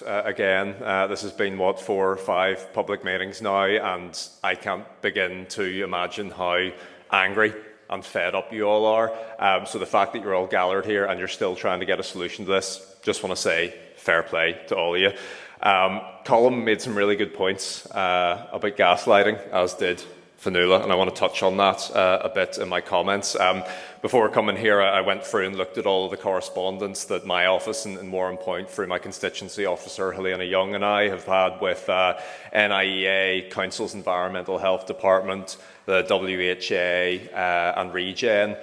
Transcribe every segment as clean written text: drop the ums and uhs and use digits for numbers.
Again, this has been, 4 or 5 public meetings now, and I can't begin to imagine how angry and fed up you all are. So the fact that you're all gathered here and you're still trying to get a solution to this, just want to say fair play to all of you. Colm made some really good points about gaslighting, as did Fionnuala, and I want to touch on that a bit in my comments. Before coming here, I went through and looked at all of the correspondence that my office in Warrenpoint, through my constituency officer Helena Young, and I have had with NIEA, Council's Environmental Health Department, the WHA and Regen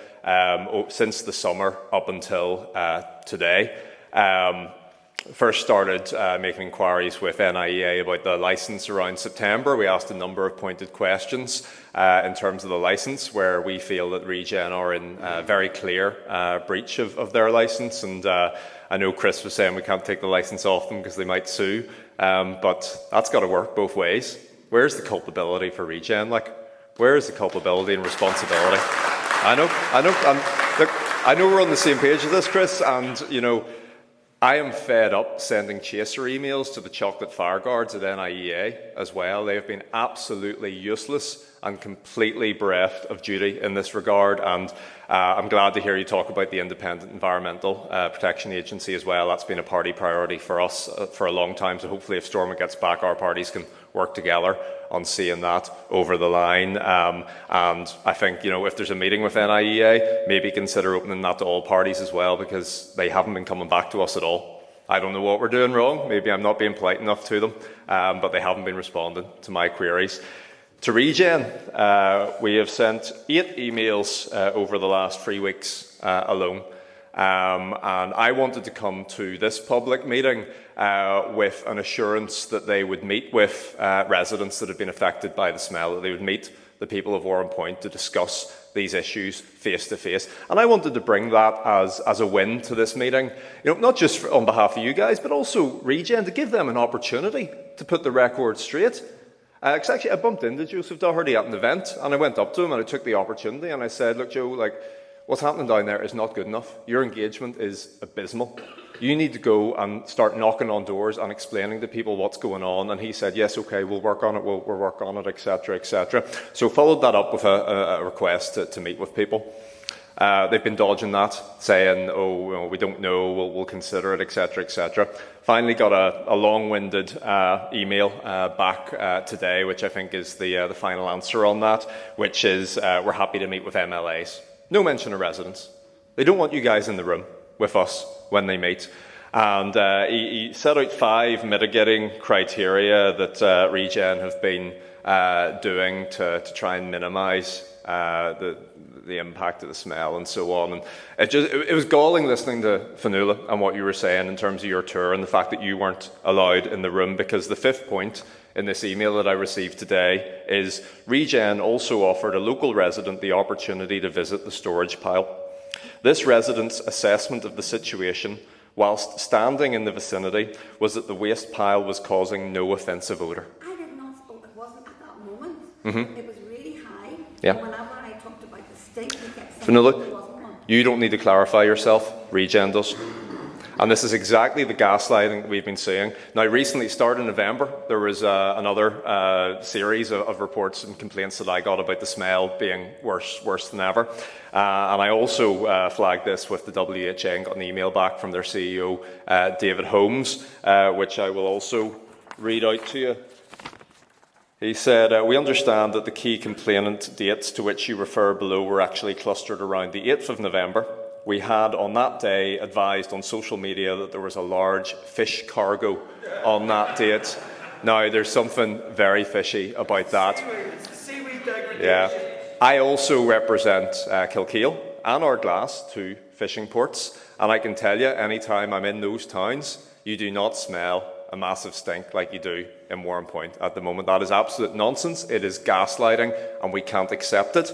since the summer up until today. First started making inquiries with NIEA about the licence around September. We asked a number of pointed questions in terms of the licence, where we feel that Regen are in very clear breach of their licence. And I know Chris was saying we can't take the licence off them because they might sue, but that's got to work both ways. Where's the culpability for Regen? Where is the culpability and responsibility? I know we're on the same page with this, Chris, and I am fed up sending chaser emails to the chocolate fire guards at NIEA as well. They have been absolutely useless and completely bereft of duty in this regard. And I'm glad to hear you talk about the Independent Environmental Protection Agency as well. That's been a party priority for us for a long time. So hopefully if Stormont gets back, our parties can work together on seeing that over the line. And I think, if there's a meeting with NIEA, maybe consider opening that to all parties as well, because they haven't been coming back to us at all. I don't know what we're doing wrong. Maybe I'm not being polite enough to them, but they haven't been responding to my queries. To Regen, we have sent 8 emails over the last 3 weeks alone. And I wanted to come to this public meeting with an assurance that they would meet with residents that have been affected by the smell, that they would meet the people of Warrenpoint to discuss these issues face to face. And I wanted to bring that as a win to this meeting, not just on behalf of you guys, but also Regen, to give them an opportunity to put the record straight. Because actually I bumped into Joseph Doherty at an event, and I went up to him and I took the opportunity and I said, look, Joe, what's happening down there is not good enough. Your engagement is abysmal. You need to go and start knocking on doors and explaining to people what's going on. And he said, yes, okay, we'll work on it, we'll work on it, etc., etc. So followed that up with a request to meet with people. They've been dodging that, saying, we don't know, we'll consider it, etc., etc. Finally got a long-winded email back today, which I think is the final answer on that, which is we're happy to meet with MLAs. No mention of residents. They don't want you guys in the room with us when they meet. And he set out 5 mitigating criteria that Regen have been doing to try and minimise the impact of the smell and so on. And it was galling listening to Fionnuala and what you were saying in terms of your tour and the fact that you weren't allowed in the room, because the 5th point in this email that I received today is Regen also offered a local resident the opportunity to visit the storage pile. This resident's assessment of the situation whilst standing in the vicinity was that the waste pile was causing no offensive odour. I did not spoke, it wasn't at that moment. Mm-hmm. It was really high. Yeah. And whenever I talked about the stink, they kept saying Fionnuala, there wasn't one. You don't need to clarify yourself, Regen does. And this is exactly the gaslighting that we've been seeing. Now, recently, starting in November, there was another series of reports and complaints that I got about the smell being worse than ever. And I also flagged this with the WHA and got an email back from their CEO, David Holmes, which I will also read out to you. He said, we understand that the key complainant dates to which you refer below were actually clustered around the 8th of November. We had on that day advised on social media that there was a large fish cargo on that date. Now, there's something very fishy about that. Seaweed degradation. Yeah. I also represent Kilkeel and Ardglass, 2 fishing ports, and I can tell you, anytime I'm in those towns, you do not smell a massive stink like you do in Warrenpoint at the moment. That is absolute nonsense. It is gaslighting, and we can't accept it.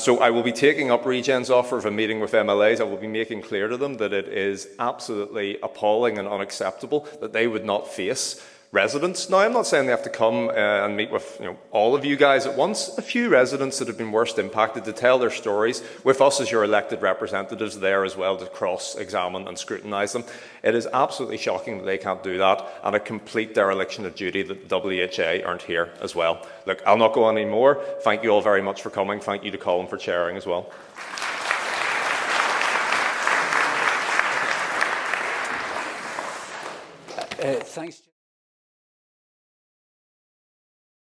So I will be taking up Regen's offer of a meeting with MLAs. I will be making clear to them that it is absolutely appalling and unacceptable that they would not face residents. Now, I'm not saying they have to come and meet with all of you guys at once. A few residents that have been worst impacted to tell their stories with us as your elected representatives there as well to cross-examine and scrutinise them. It is absolutely shocking that they can't do that, and a complete dereliction of duty that the WHA aren't here as well. Look, I'll not go on any more. Thank you all very much for coming. Thank you to Colin for chairing as well. Thanks.